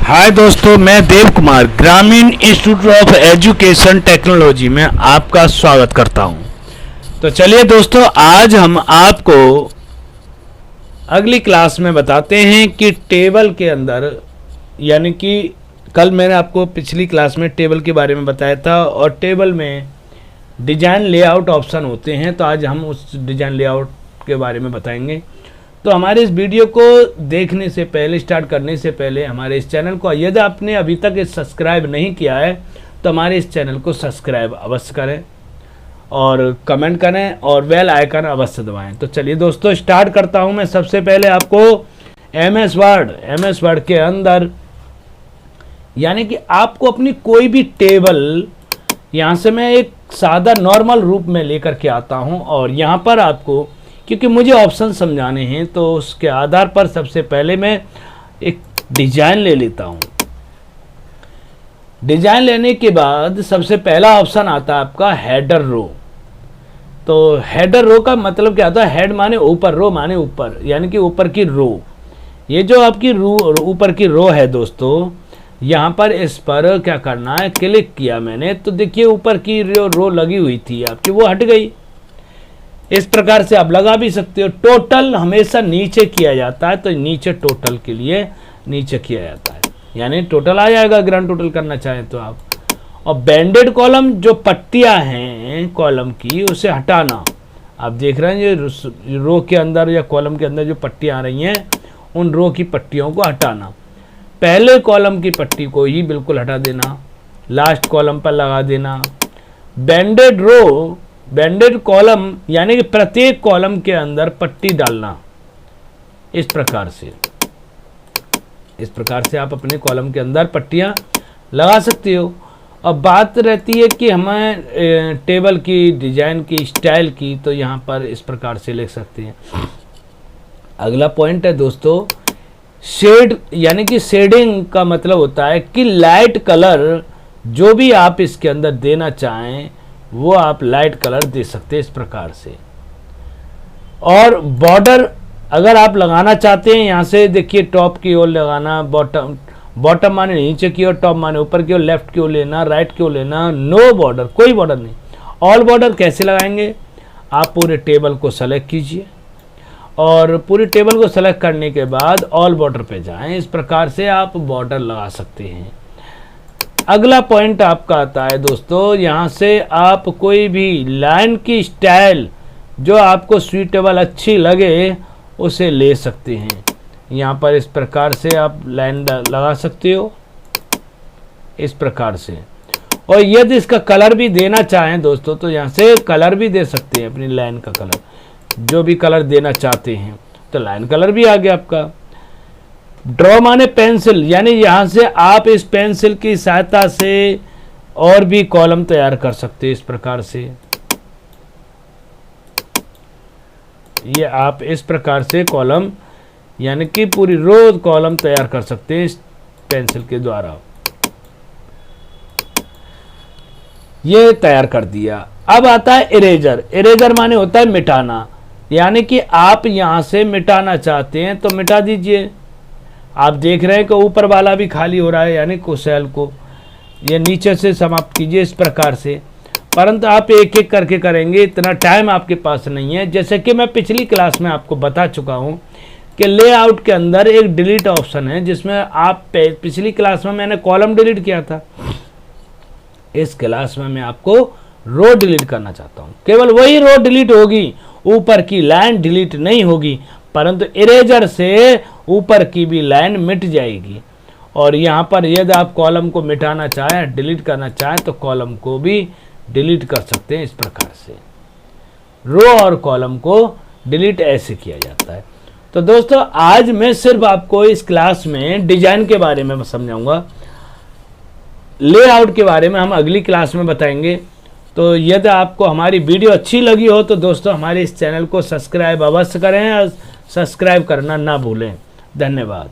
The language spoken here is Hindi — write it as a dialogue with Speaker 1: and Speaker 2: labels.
Speaker 1: हाय दोस्तों, मैं देव कुमार ग्रामीण इंस्टीट्यूट ऑफ एजुकेशन टेक्नोलॉजी में आपका स्वागत करता हूं। तो चलिए दोस्तों, आज हम आपको अगली क्लास में बताते हैं कि टेबल के अंदर, यानी कि कल मैंने आपको पिछली क्लास में टेबल के बारे में बताया था और टेबल में डिजाइन लेआउट ऑप्शन होते हैं। तो आज हम उस डिजाइन लेआउट के बारे में बताएंगे। तो हमारे इस वीडियो को देखने से पहले, स्टार्ट करने से पहले हमारे इस चैनल को यदि आपने अभी तक सब्सक्राइब नहीं किया है तो हमारे इस चैनल को सब्सक्राइब अवश्य करें और कमेंट करें और बेल आइकन अवश्य दबाएं। तो चलिए दोस्तों, स्टार्ट करता हूं मैं। सबसे पहले आपको एमएस वर्ड के अंदर, यानी कि आपको अपनी कोई भी टेबल, यहाँ से मैं एक सादा नॉर्मल रूप में लेकर के आता हूँ और यहाँ पर आपको, क्योंकि मुझे ऑप्शन समझाने हैं तो उसके आधार पर सबसे पहले मैं एक डिजाइन ले लेता हूं। डिजाइन लेने के बाद सबसे पहला ऑप्शन आता है आपका हेडर रो। तो हेडर रो का मतलब क्या होता है? हेड माने ऊपर, रो माने ऊपर, यानी कि ऊपर की रो। ये जो आपकी ऊपर की रो है दोस्तों, यहाँ पर इस पर क्या करना है, क्लिक किया मैंने तो देखिए ऊपर की रो लगी हुई थी आपकी, वो हट गई। इस प्रकार से आप लगा भी सकते हो। टोटल हमेशा नीचे किया जाता है, तो नीचे टोटल के लिए नीचे किया जाता है, यानी टोटल आ जाएगा ग्रांड टोटल करना चाहें तो आप। और बैंडेड कॉलम, जो पट्टियां हैं कॉलम की, उसे हटाना। आप देख रहे हैं ये रो के अंदर या कॉलम के अंदर जो पट्टियां आ रही हैं, उन रो की पट्टियों को हटाना। पहले कॉलम की पट्टी को ही बिल्कुल हटा देना, लास्ट कॉलम पर लगा देना। बैंडेड कॉलम यानी कि प्रत्येक कॉलम के अंदर पट्टी डालना। इस प्रकार से आप अपने कॉलम के अंदर पट्टियां लगा सकते हो। अब बात रहती है कि हमें टेबल की डिजाइन की स्टाइल की, तो यहाँ पर इस प्रकार से लिख सकते हैं। अगला पॉइंट है दोस्तों शेड, यानी कि शेडिंग का मतलब होता है कि लाइट कलर जो भी आप इसके अंदर देना चाहें वो आप लाइट कलर दे सकते हैं इस प्रकार से। और बॉर्डर अगर आप लगाना चाहते हैं, यहाँ से देखिए टॉप की ओर लगाना, बॉटम माने नीचे की ओर, टॉप माने ऊपर की ओर, लेफ्ट की ओर लेना, राइट की ओर लेना। नो बॉर्डर, कोई बॉर्डर नहीं। ऑल बॉर्डर कैसे लगाएंगे? आप पूरे टेबल को सेलेक्ट कीजिए और पूरी टेबल को सेलेक्ट करने के बाद ऑल बॉर्डर पे जाएं। इस प्रकार से आप बॉर्डर लगा सकते हैं। अगला पॉइंट आपका आता है दोस्तों, यहाँ से आप कोई भी लाइन की स्टाइल जो आपको सूटेबल अच्छी लगे उसे ले सकते हैं। यहाँ पर इस प्रकार से आप लाइन लगा सकते हो, इस प्रकार से। और यदि इसका कलर भी देना चाहें दोस्तों, तो यहाँ से कलर भी दे सकते हैं, अपनी लाइन का कलर जो भी कलर देना चाहते हैं। तो लाइन कलर भी आ गया आपका। ड्रॉ माने पेंसिल, यानी यहाँ से आप इस पेंसिल की सहायता से और भी कॉलम तैयार कर सकते हैं। इस प्रकार से ये आप इस प्रकार से कॉलम, यानी कि पूरी रो कॉलम तैयार कर सकते हैं इस पेंसिल के द्वारा। ये तैयार कर दिया। अब आता है इरेजर। इरेजर माने होता है मिटाना, यानी कि आप यहाँ से मिटाना चाहते हैं तो मिटा दीजिए। आप देख रहे हैं कि ऊपर वाला भी खाली हो रहा है, यानी को सेल को ये नीचे से समाप्त कीजिए इस प्रकार से। परंतु आप एक एक करके करेंगे, इतना टाइम आपके पास नहीं है। जैसे कि मैं पिछली क्लास में आपको बता चुका हूं कि लेआउट के अंदर एक डिलीट ऑप्शन है, जिसमें आप पिछली क्लास में मैंने कॉलम डिलीट किया था। इस क्लास में मैं आपको रो डिलीट करना चाहता हूं। केवल वही रो डिलीट होगी, ऊपर की लाइन डिलीट नहीं होगी, परंतु इरेजर से ऊपर की भी लाइन मिट जाएगी। और यहाँ पर यदि आप कॉलम को मिटाना चाहें, डिलीट करना चाहें, तो कॉलम को भी डिलीट कर सकते हैं इस प्रकार से। रो और कॉलम को डिलीट ऐसे किया जाता है। तो दोस्तों, आज मैं सिर्फ आपको इस क्लास में डिजाइन के बारे में समझाऊंगा। लेआउट के बारे में हम अगली क्लास में बताएंगे। तो यदि आपको हमारी वीडियो अच्छी लगी हो तो दोस्तों हमारे इस चैनल को सब्सक्राइब अवश्य करें और सब्सक्राइब करना ना भूलें। धन्यवाद।